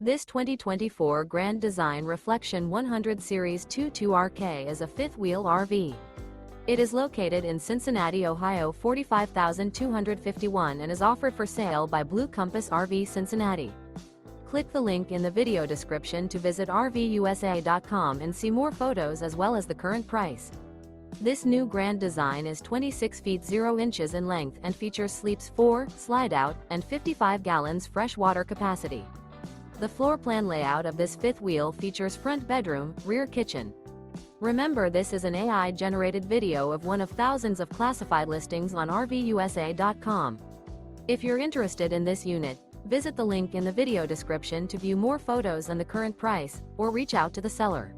This 2024 Grand Design Reflection 100 Series 22RK is a fifth-wheel RV. It is located in Cincinnati, Ohio 45251 and is offered for sale by Blue Compass RV Cincinnati. Click the link in the video description to visit RVUSA.com and see more photos as well as the current price. This new Grand Design is 26 feet 0 inches in length and features sleeps 4, Slideout, and 55 gallons fresh water capacity. The floor plan layout of this fifth wheel features front bedroom, rear kitchen. Remember, this is an AI-generated video of one of thousands of classified listings on RVUSA.com. If you're interested in this unit, visit the link in the video description to view more photos and the current price, or reach out to the seller.